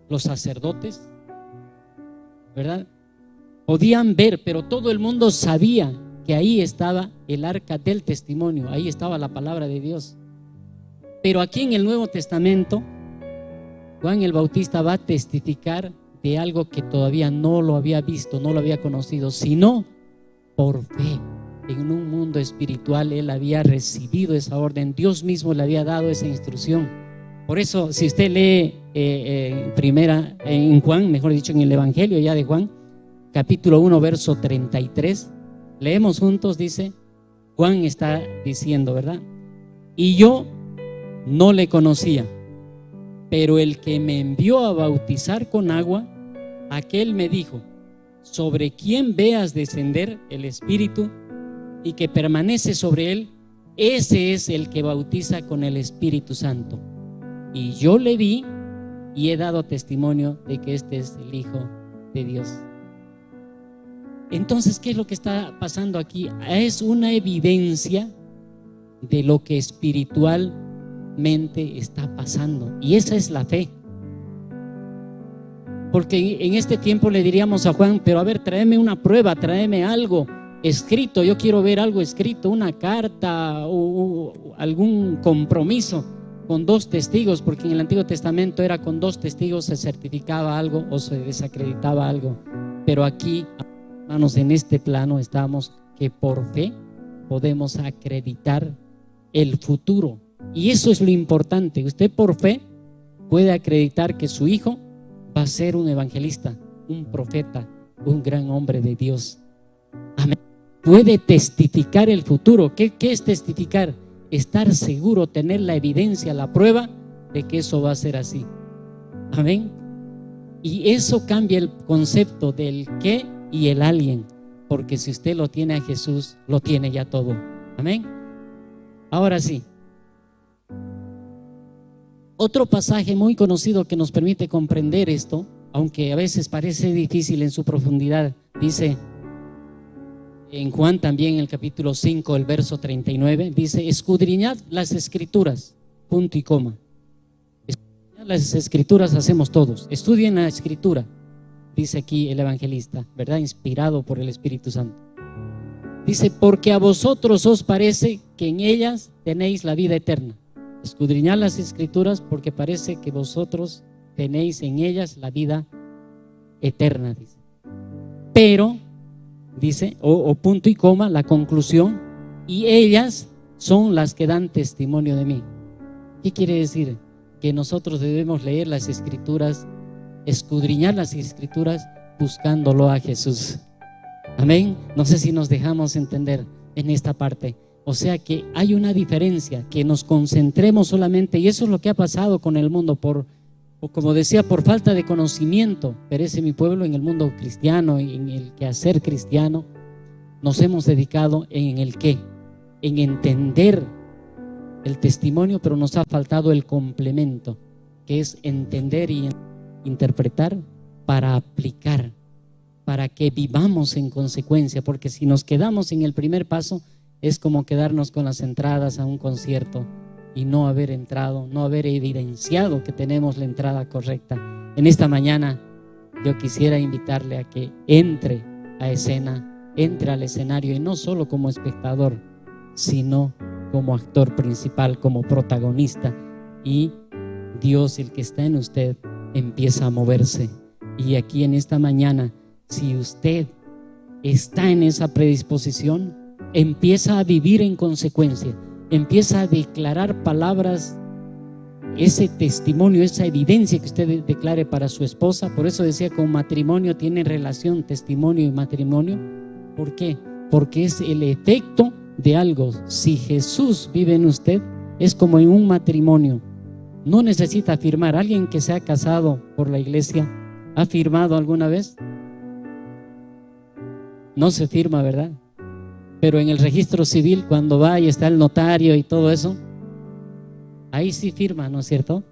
los sacerdotes, ¿verdad? Podían ver, pero todo el mundo sabía que ahí estaba el arca del testimonio, ahí estaba la palabra de Dios. Pero aquí en el Nuevo Testamento, Juan el Bautista va a testificar de algo que todavía no lo había visto, no lo había conocido, sino por fe. En un mundo espiritual él había recibido esa orden, Dios mismo le había dado esa instrucción. Por eso, si usted lee en Juan, mejor dicho, en el Evangelio ya de Juan, capítulo 1, verso 33, leemos juntos, dice, Juan está diciendo, ¿verdad? Y yo no le conocía, pero el que me envió a bautizar con agua, aquel me dijo: sobre quien veas descender el Espíritu y que permanece sobre él, ese es el que bautiza con el Espíritu Santo. Y yo le vi y he dado testimonio de que este es el Hijo de Dios. Entonces, ¿qué es lo que está pasando aquí? Es una evidencia de lo que espiritualmente está pasando. Y esa es la fe. Porque en este tiempo le diríamos a Juan, pero a ver, tráeme una prueba, tráeme algo escrito. Yo quiero ver algo escrito, una carta o algún compromiso con 2 testigos, porque en el Antiguo Testamento era con 2 testigos se certificaba algo o se desacreditaba algo. Pero aquí, hermanos, en este plano estamos que por fe podemos acreditar el futuro. Y eso es lo importante. Usted por fe puede acreditar que su hijo va a ser un evangelista, un profeta, un gran hombre de Dios. Amén. Puede testificar el futuro. ¿Qué es testificar? Estar seguro, tener la evidencia, la prueba de que eso va a ser así. Amén. Y eso cambia el concepto del qué y el alguien, porque si usted lo tiene a Jesús, lo tiene ya todo. Amén. Ahora sí, otro pasaje muy conocido que nos permite comprender esto, aunque a veces parece difícil en su profundidad, dice en Juan también, en el capítulo 5, el verso 39, dice: escudriñad las escrituras, punto y coma. Escudriñad las escrituras hacemos todos. Estudien la escritura, dice aquí el evangelista, ¿verdad? Inspirado por el Espíritu Santo. Dice: porque a vosotros os parece que en ellas tenéis la vida eterna. Escudriñad las escrituras porque parece que vosotros tenéis en ellas la vida eterna, dice. Pero, dice, o punto y coma, la conclusión, y ellas son las que dan testimonio de mí. ¿Qué quiere decir? Que nosotros debemos leer las escrituras, escudriñar las escrituras buscándolo a Jesús. Amén. No sé si nos dejamos entender en esta parte. O sea que hay una diferencia, que nos concentremos solamente, y eso es lo que ha pasado con el mundo, como decía, por falta de conocimiento. Perece mi pueblo en el mundo cristiano, en el quehacer cristiano. Nos hemos dedicado en el qué, en entender el testimonio, pero nos ha faltado el complemento, que es entender y interpretar para aplicar, para que vivamos en consecuencia. Porque si nos quedamos en el primer paso, es como quedarnos con las entradas a un concierto y no haber entrado, no haber evidenciado que tenemos la entrada correcta. En esta mañana yo quisiera invitarle a que entre a escena, entre al escenario, y no solo como espectador, sino como actor principal, como protagonista, y Dios, el que está en usted, empieza a moverse. Y aquí en esta mañana, si usted está en esa predisposición, empieza a vivir en consecuencia, empieza a declarar palabras, ese testimonio, esa evidencia que usted declare para su esposa. Por eso decía, con matrimonio tiene relación testimonio y matrimonio. ¿Por qué? Porque es el efecto de algo. Si Jesús vive en usted, es como en un matrimonio. No necesita firmar. ¿Alguien que se ha casado por la iglesia ha firmado alguna vez? No se firma, ¿verdad? Pero en el registro civil, cuando va y está el notario y todo eso, ahí sí firma, ¿no es cierto?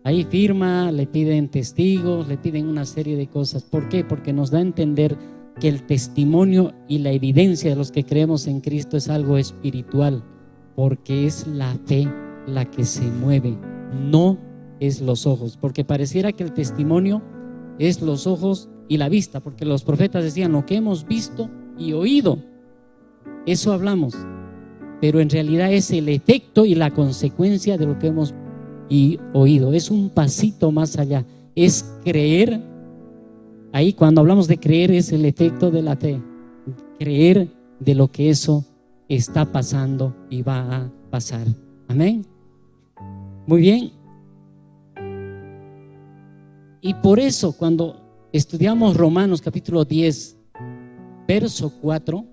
Ahí firma, le piden testigos, le piden una serie de cosas. ¿Por qué? Porque nos da a entender que el testimonio y la evidencia de los que creemos en Cristo es algo espiritual, porque es la fe la que se mueve, no es los ojos. Porque pareciera que el testimonio es los ojos y la vista, porque los profetas decían: lo que hemos visto y oído, eso hablamos. Pero en realidad es el efecto y la consecuencia de lo que hemos y oído. Es un pasito más allá, es creer. Ahí, cuando hablamos de creer, es el efecto de la fe, creer de lo que eso está pasando y va a pasar. Amén. Muy bien. Y por eso, cuando estudiamos Romanos capítulo 10 verso 4,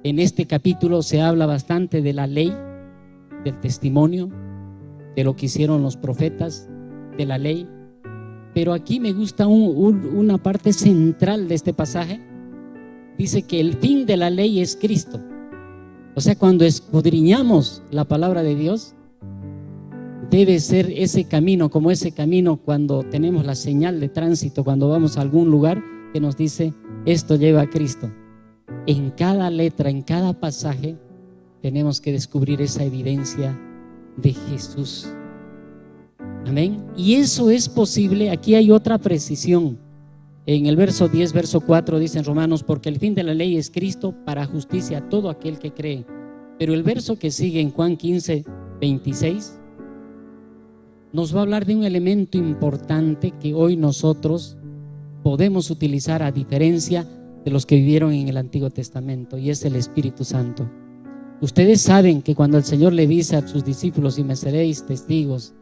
en este capítulo se habla bastante de la ley, del testimonio, de lo que hicieron los profetas, de la ley. Pero aquí me gusta una parte central de este pasaje. Dice que el fin de la ley es Cristo. O sea, cuando escudriñamos la palabra de Dios, debe ser ese camino, como ese camino cuando tenemos la señal de tránsito, cuando vamos a algún lugar que nos dice, esto lleva a Cristo. En cada letra, en cada pasaje, tenemos que descubrir esa evidencia de Jesús. Amén. Y eso es posible. Aquí hay otra precisión. En el verso 10, verso 4 dicen Romanos, porque el fin de la ley es Cristo para justicia a todo aquel que cree. Pero el verso que sigue en Juan 15, 26 nos va a hablar de un elemento importante que hoy nosotros podemos utilizar a diferencia de los que vivieron en el Antiguo Testamento, y es el Espíritu Santo. Ustedes saben que cuando el Señor le dice a sus discípulos, y me seréis testigos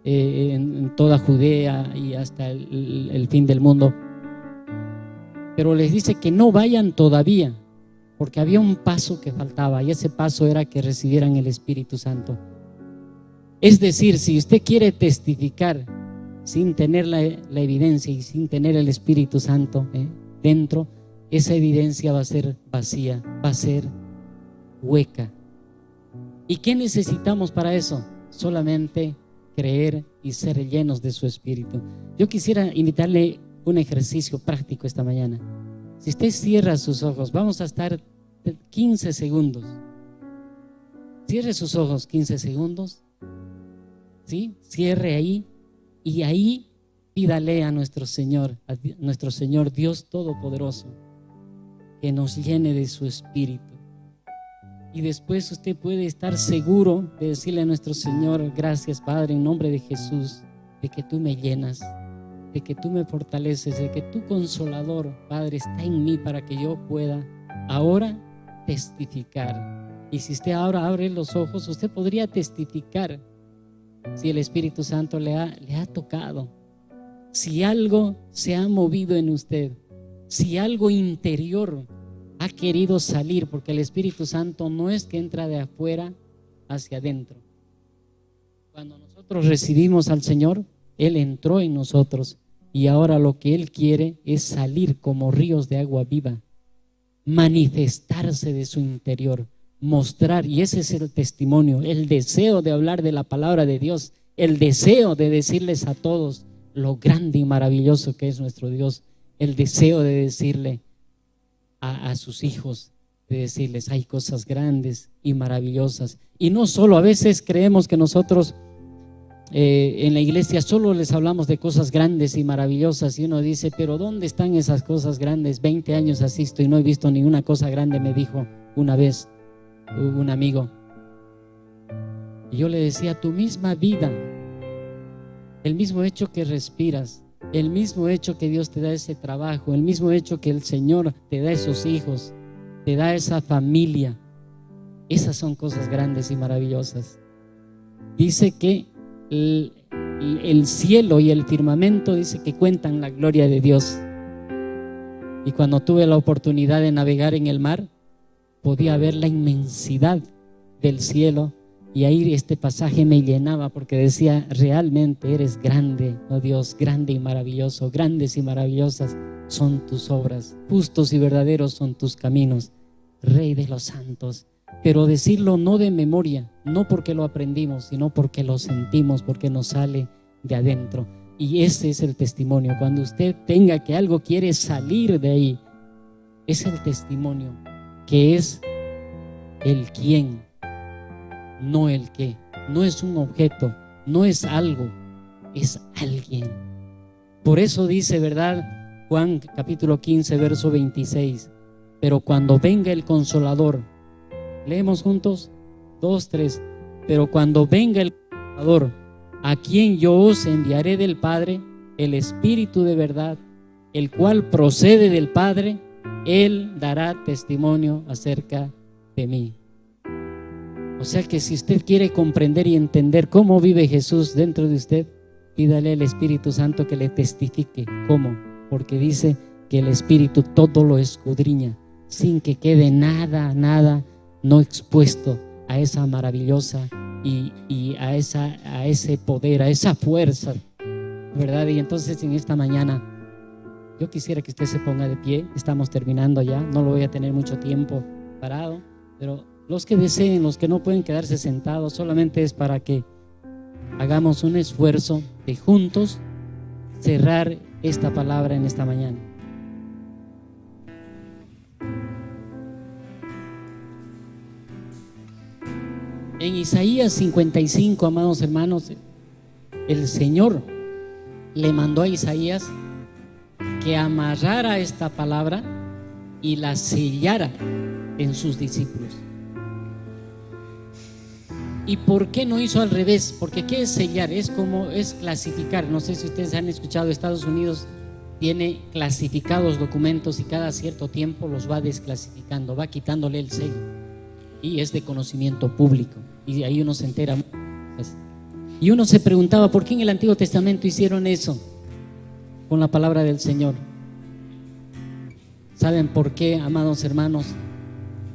en toda Judea y hasta el fin del mundo, pero les dice que no vayan todavía, porque había un paso que faltaba, y ese paso era que recibieran el Espíritu Santo. Es decir, si usted quiere testificar sin tener la evidencia y sin tener el Espíritu Santo dentro, esa evidencia va a ser vacía, va a ser hueca. ¿Y qué necesitamos para eso? Solamente creer y ser llenos de su Espíritu. Yo quisiera invitarle un ejercicio práctico esta mañana. Si usted cierra sus ojos, vamos a estar 15 segundos. Cierre sus ojos 15 segundos. ¿Sí? Cierre ahí, y ahí pídale a nuestro Señor Dios Todopoderoso, que nos llene de su Espíritu. Y después usted puede estar seguro de decirle a nuestro Señor: gracias, Padre, en nombre de Jesús, de que tú me llenas, de que tú me fortaleces, de que tu Consolador, Padre, está en mí para que yo pueda ahora testificar. Y si usted ahora abre los ojos, usted podría testificar si el Espíritu Santo le ha tocado, si algo se ha movido en usted, si algo interior ha querido salir, porque el Espíritu Santo no es que entra de afuera hacia adentro. Cuando nosotros recibimos al Señor, Él entró en nosotros, y ahora lo que Él quiere es salir como ríos de agua viva, manifestarse de su interior, mostrar. Y ese es el testimonio, el deseo de hablar de la palabra de Dios, el deseo de decirles a todos lo grande y maravilloso que es nuestro Dios, el deseo de decirle a sus hijos, de decirles hay cosas grandes y maravillosas. Y no solo, a veces creemos que nosotros en la iglesia solo les hablamos de cosas grandes y maravillosas, y uno dice, pero ¿dónde están esas cosas grandes? 20 años asisto y no he visto ninguna cosa grande, me dijo una vez un amigo. Y yo le decía, tu misma vida, el mismo hecho que respiras, el mismo hecho que Dios te da ese trabajo, el mismo hecho que el Señor te da esos hijos, te da esa familia, esas son cosas grandes y maravillosas. Dice que el cielo y el firmamento, dice que cuentan la gloria de Dios. Y cuando tuve la oportunidad de navegar en el mar, podía ver la inmensidad del cielo, y ahí este pasaje me llenaba, porque decía, realmente eres grande, oh Dios, grande y maravilloso, grandes y maravillosas son tus obras, justos y verdaderos son tus caminos, Rey de los santos. Pero decirlo no de memoria, no porque lo aprendimos, sino porque lo sentimos, porque nos sale de adentro. Y ese es el testimonio. Cuando usted tenga que algo quiere salir de ahí, es el testimonio, que es el quién, no el qué. No es un objeto, no es algo, es alguien. Por eso dice, ¿verdad? Juan capítulo 15, verso 26. Pero cuando venga el Consolador, leemos juntos, 2, 3. Pero cuando venga el Consolador, a quien yo os enviaré del Padre, el Espíritu de verdad, el cual procede del Padre, Él dará testimonio acerca de mí. O sea que si usted quiere comprender y entender cómo vive Jesús dentro de usted, pídale al Espíritu Santo que le testifique cómo, porque dice que el Espíritu todo lo escudriña, sin que quede nada no expuesto a esa maravillosa y a ese poder, a esa fuerza, ¿verdad? Y entonces en esta mañana yo quisiera que usted se ponga de pie. Estamos terminando ya, no lo voy a tener mucho tiempo parado, pero los que deseen, los que no pueden quedarse sentados, solamente es para que hagamos un esfuerzo de juntos cerrar esta palabra en esta mañana. En Isaías 55, amados hermanos, el Señor le mandó a Isaías que amarrara esta palabra y la sellara en sus discípulos. ¿Y por qué no hizo al revés? Porque ¿qué es sellar? Es clasificar. No sé si ustedes han escuchado, Estados Unidos tiene clasificados documentos y cada cierto tiempo los va desclasificando, va quitándole el sello, y es de conocimiento público, y ahí uno se entera. Y uno se preguntaba, ¿por qué en el Antiguo Testamento hicieron eso con la palabra del Señor? ¿Saben por qué, amados hermanos?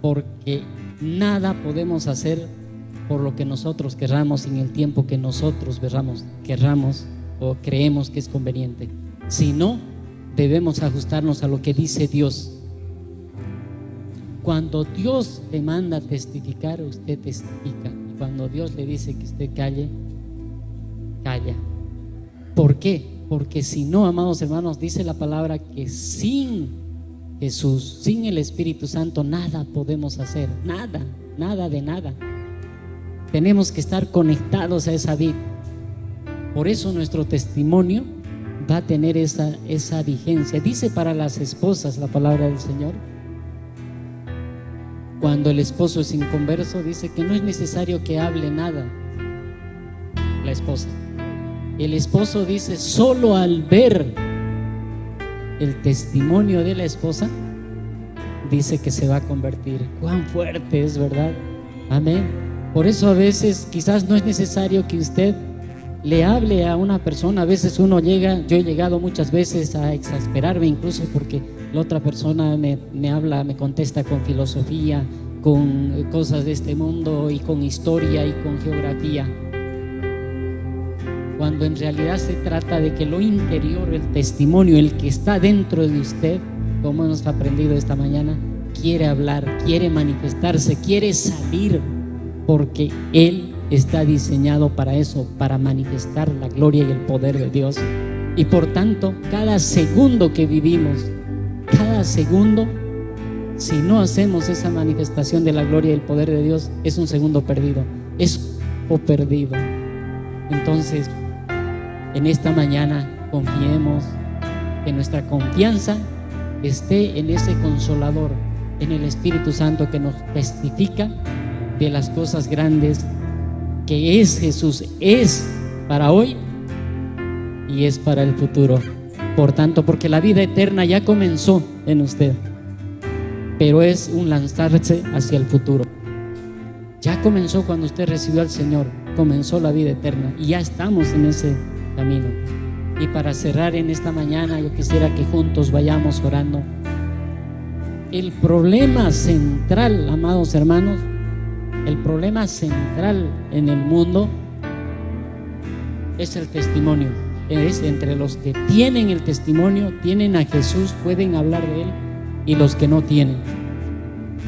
Porque nada podemos hacer por lo que nosotros querramos en el tiempo que nosotros querramos o creemos que es conveniente. Si no, debemos ajustarnos a lo que dice Dios. Cuando Dios le manda testificar, usted testifica. Y cuando Dios le dice que usted calle, calla. ¿Por qué? Porque si no, amados hermanos, dice la palabra que sin Jesús, sin el Espíritu Santo, nada podemos hacer. Nada, nada de nada. Tenemos que estar conectados a esa vid. Por eso nuestro testimonio va a tener esa vigencia. Dice para las esposas la palabra del Señor, cuando el esposo es inconverso, dice que no es necesario que hable nada la esposa. El esposo dice, solo al ver el testimonio de la esposa, dice que se va a convertir. Cuán fuerte es, ¿verdad? Amén. Por eso a veces quizás no es necesario que usted le hable a una persona. A veces yo he llegado muchas veces a exasperarme, incluso porque la otra persona me habla, me contesta con filosofía, con cosas de este mundo y con historia y con geografía, cuando en realidad se trata de que lo interior, el testimonio, el que está dentro de usted, como hemos aprendido esta mañana, quiere hablar, quiere manifestarse, quiere salir, porque Él está diseñado para eso, para manifestar la gloria y el poder de Dios. Y por tanto, cada segundo que vivimos, cada segundo, si no hacemos esa manifestación de la gloria y el poder de Dios, es un segundo perdido, es o perdido. Entonces, en esta mañana confiemos, que nuestra confianza esté en ese Consolador, en el Espíritu Santo que nos testifica de las cosas grandes que es Jesús, es para hoy y es para el futuro. Por tanto, porque la vida eterna ya comenzó en usted, pero es un lanzarse hacia el futuro. Ya comenzó cuando usted recibió al Señor, comenzó la vida eterna y ya estamos en ese camino. Y para cerrar en esta mañana, yo quisiera que juntos vayamos orando. El problema central, amados hermanos, el problema central en el mundo es el testimonio. Es entre los que tienen el testimonio, tienen a Jesús, pueden hablar de Él, y los que no tienen.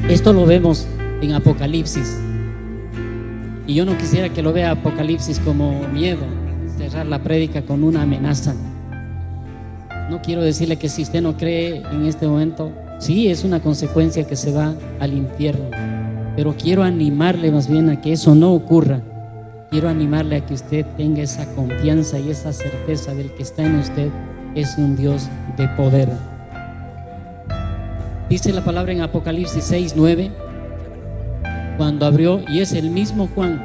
Esto lo vemos en Apocalipsis. Y yo no quisiera que lo vea Apocalipsis como miedo, cerrar la prédica con una amenaza. No quiero decirle que si usted no cree en este momento, sí, es una consecuencia que se va al infierno. Pero quiero animarle más bien a que eso no ocurra. Quiero animarle a que usted tenga esa confianza y esa certeza del que está en usted es un Dios de poder. Dice la palabra en Apocalipsis 6:9, cuando abrió, y es el mismo Juan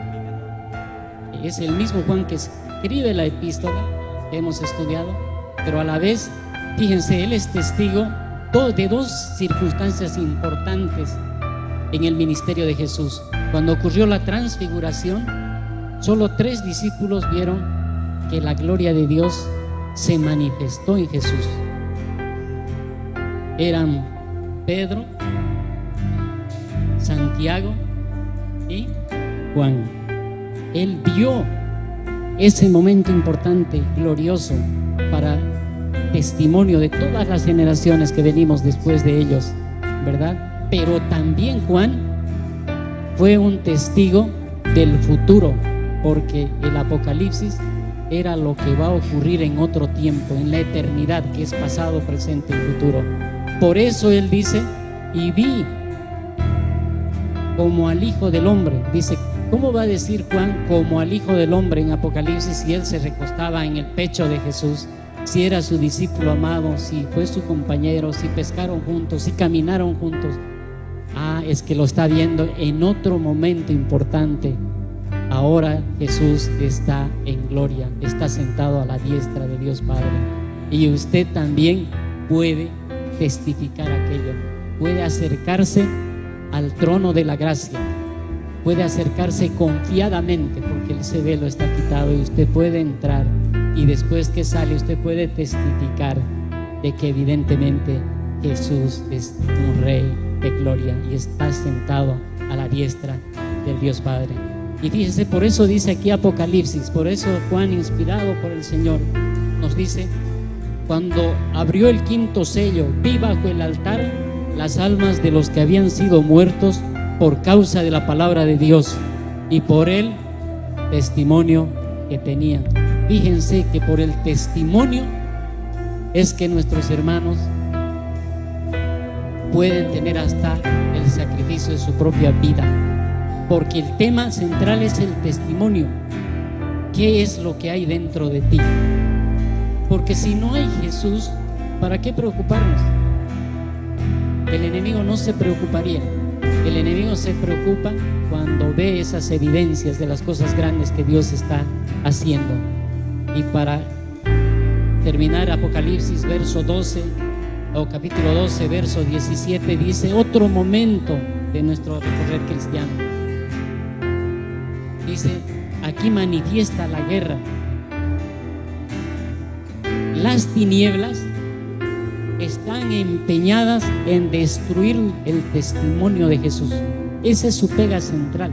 que escribe la epístola que hemos estudiado, pero a la vez, fíjense, él es testigo de dos circunstancias importantes en el ministerio de Jesús. Cuando ocurrió la transfiguración, solo 3 discípulos vieron que la gloria de Dios se manifestó en Jesús. Eran Pedro, Santiago y Juan. Él vio ese momento importante, glorioso, para testimonio de todas las generaciones que venimos después de ellos, ¿verdad? Pero también Juan fue un testigo del futuro, porque el Apocalipsis era lo que va a ocurrir en otro tiempo, en la eternidad, que es pasado, presente y futuro. Por eso él dice, y vi como al Hijo del Hombre. Dice, ¿cómo va a decir Juan como al Hijo del Hombre en Apocalipsis si él se recostaba en el pecho de Jesús, si era su discípulo amado, si fue su compañero, si pescaron juntos, si caminaron juntos? Es que lo está viendo en otro momento importante. Ahora Jesús está en gloria, está sentado a la diestra de Dios Padre, y usted también puede testificar aquello, puede acercarse al trono de la gracia, puede acercarse confiadamente, porque ese velo está quitado y usted puede entrar, y después que sale usted puede testificar de que evidentemente Jesús es un rey de gloria y está sentado a la diestra del Dios Padre. Y fíjese, por eso dice aquí Apocalipsis, por eso Juan, inspirado por el Señor, nos dice: cuando abrió el quinto sello, vi bajo el altar las almas de los que habían sido muertos por causa de la palabra de Dios y por el testimonio que tenían. Fíjense que por el testimonio es que nuestros hermanos pueden tener hasta el sacrificio de su propia vida, porque el tema central es el testimonio. ¿Qué es lo que hay dentro de ti? Porque si no hay Jesús, ¿para qué preocuparnos? El enemigo no se preocuparía. El enemigo se preocupa cuando ve esas evidencias de las cosas grandes que Dios está haciendo. Y para terminar, Apocalipsis verso 12 o capítulo 12 verso 17 dice otro momento de nuestro recorrer cristiano. Dice, aquí manifiesta la guerra. Las tinieblas están empeñadas en destruir el testimonio de Jesús. Esa es su pega central.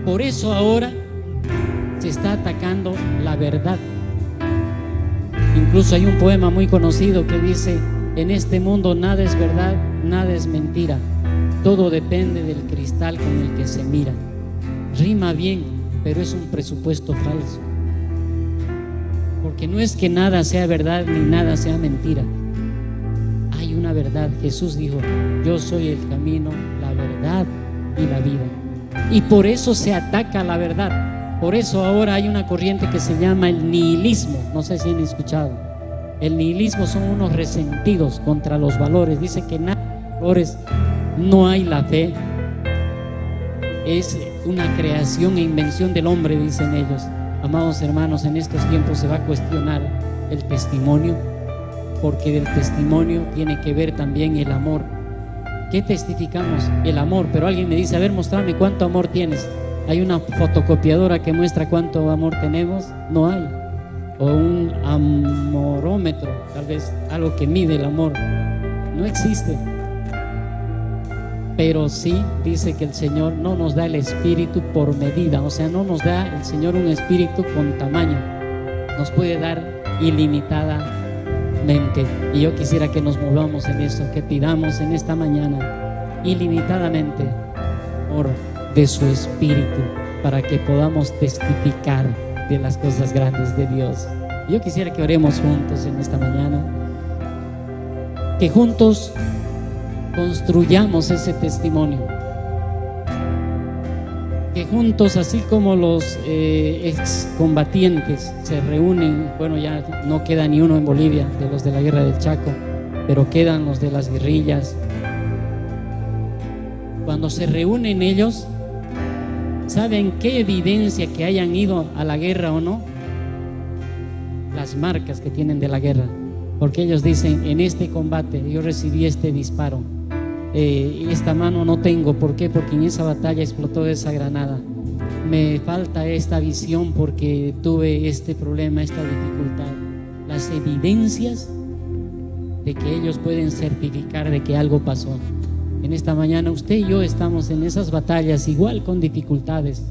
Por eso ahora se está atacando la verdad. Incluso hay un poema muy conocido que dice: en este mundo nada es verdad, nada es mentira, todo depende del cristal con el que se mira. Rima bien, pero es un presupuesto falso, porque no es que nada sea verdad ni nada sea mentira. Hay una verdad. Jesús dijo: yo soy el camino, la verdad y la vida. Y por eso se ataca la verdad. Por eso ahora hay una corriente que se llama el nihilismo. No sé si han escuchado. El nihilismo son unos resentidos contra los valores. Dice que nada de valores, no hay la fe. Es una creación e invención del hombre, dicen ellos. Amados hermanos, en estos tiempos se va a cuestionar el testimonio, porque del testimonio tiene que ver también el amor. ¿Qué testificamos? El amor. Pero alguien me dice: a ver, mostrame cuánto amor tienes. ¿Hay una fotocopiadora que muestra cuánto amor tenemos? No hay. O un amorómetro, tal vez algo que mide el amor. No existe. Pero sí dice que el Señor no nos da el espíritu por medida. O sea, no nos da el Señor un espíritu con tamaño. Nos puede dar ilimitadamente. Y yo quisiera que nos movamos en eso, que pidamos en esta mañana ilimitadamente amor de su espíritu, para que podamos testificar de las cosas grandes de Dios. Yo quisiera que oremos juntos en esta mañana, que juntos construyamos ese testimonio, que juntos, así como los excombatientes se reúnen, bueno, ya no queda ni uno en Bolivia de los de la guerra del Chaco, pero quedan los de las guerrillas. Cuando se reúnen ellos, ¿saben qué evidencia que hayan ido a la guerra o no? Las marcas que tienen de la guerra, porque ellos dicen: en este combate yo recibí este disparo, esta mano no tengo. ¿Por qué? Porque en esa batalla explotó esa granada. Me falta esta visión porque tuve este problema, esta dificultad. Las evidencias de que ellos pueden certificar de que algo pasó. En esta mañana usted y yo estamos en esas batallas, igual con dificultades,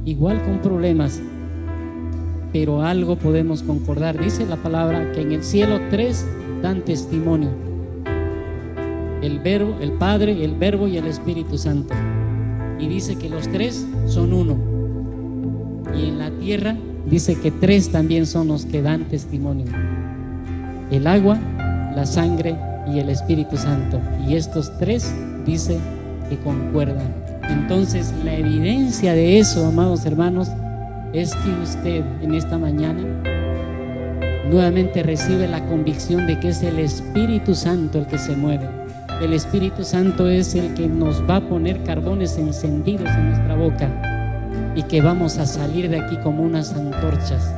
igual con problemas, pero algo podemos concordar. Dice la palabra que en el cielo 3 dan testimonio: el Verbo, el Padre, el Verbo y el Espíritu Santo. y dice que los tres son uno. Y en la tierra dice que tres también son los que dan testimonio: el agua, la sangre y el Espíritu Santo. Y estos tres dice que concuerdan. Entonces la evidencia de eso, amados hermanos, es que usted en esta mañana nuevamente recibe la convicción de que es el Espíritu Santo el que se mueve. El Espíritu Santo es el que nos va a poner carbones encendidos en nuestra boca y que vamos a salir de aquí como unas antorchas,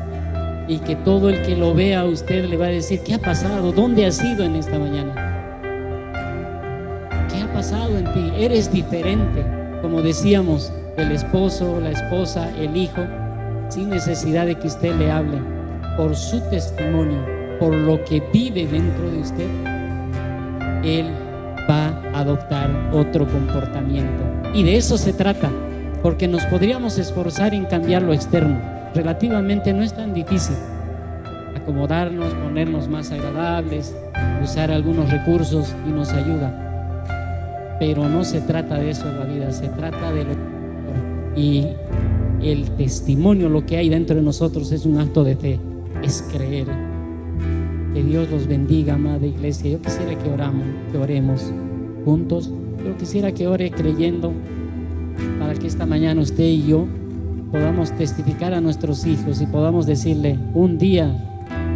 y que todo el que lo vea a usted le va a decir: ¿qué ha pasado? ¿Dónde has ido en esta mañana? ¿Qué ha pasado en ti? Eres diferente. Como decíamos, el esposo, la esposa, el hijo, sin necesidad de que usted le hable, por su testimonio, por lo que vive dentro de usted, él va a adoptar otro comportamiento. Y de eso se trata, porque nos podríamos esforzar en cambiar lo externo. Relativamente no es tan difícil acomodarnos, ponernos más agradables, usar algunos recursos, y nos ayuda. Pero no se trata de eso en la vida, se trata de lo. Y el testimonio, lo que hay dentro de nosotros, es un acto de fe, es creer. Que Dios los bendiga, amada iglesia. Yo quisiera que oremos juntos. Yo quisiera que ore creyendo, para que esta mañana usted y yo podamos testificar a nuestros hijos y podamos decirle un día,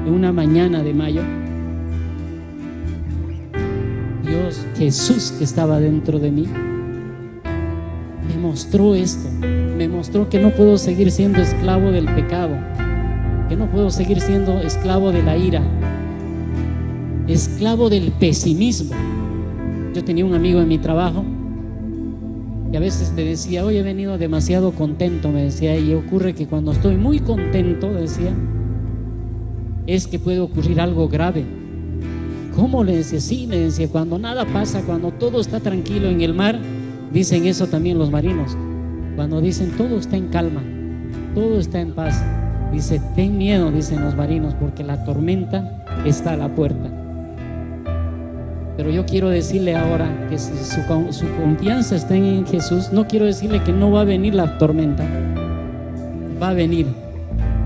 en una mañana de mayo: Dios, Jesús que estaba dentro de mí, me mostró esto, me mostró que no puedo seguir siendo esclavo del pecado, que no puedo seguir siendo esclavo de la ira, esclavo del pesimismo. Yo tenía un amigo en mi trabajo y a veces me decía: hoy he venido demasiado contento, me decía, y ocurre que cuando estoy muy contento, decía, es que puede ocurrir algo grave. ¿Cómo? Le decía. Sí, me decía, cuando nada pasa, cuando todo está tranquilo en el mar, dicen eso también los marinos, cuando dicen todo está en calma, todo está en paz, dice, ten miedo, dicen los marinos, porque la tormenta está a la puerta. Pero yo quiero decirle ahora que si su confianza está en Jesús, no quiero decirle que no va a venir la tormenta, va a venir,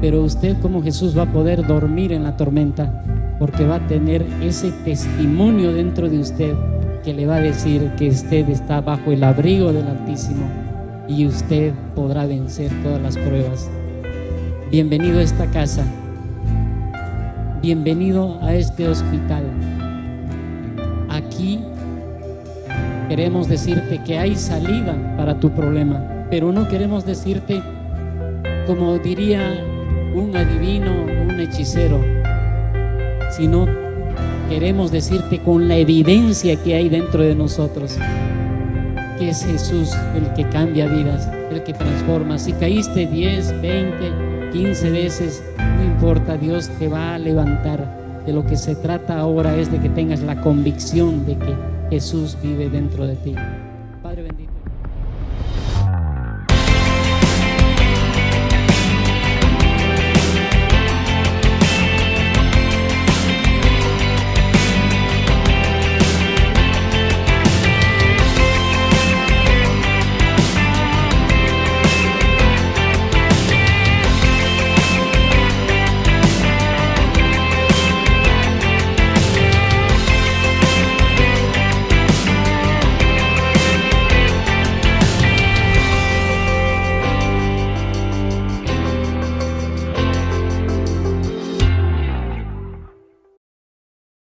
pero usted como Jesús va a poder dormir en la tormenta, porque va a tener ese testimonio dentro de usted que le va a decir que usted está bajo el abrigo del Altísimo y usted podrá vencer todas las pruebas. Bienvenido a esta casa, bienvenido a este hospital. Aquí queremos decirte que hay salida para tu problema, pero no queremos decirte como diría un adivino, un hechicero, sino queremos decirte con la evidencia que hay dentro de nosotros, que es Jesús el que cambia vidas, el que transforma. Si caíste 10, 20, 15 veces, no importa, Dios te va a levantar. De lo que se trata ahora es de que tengas la convicción de que Jesús vive dentro de ti.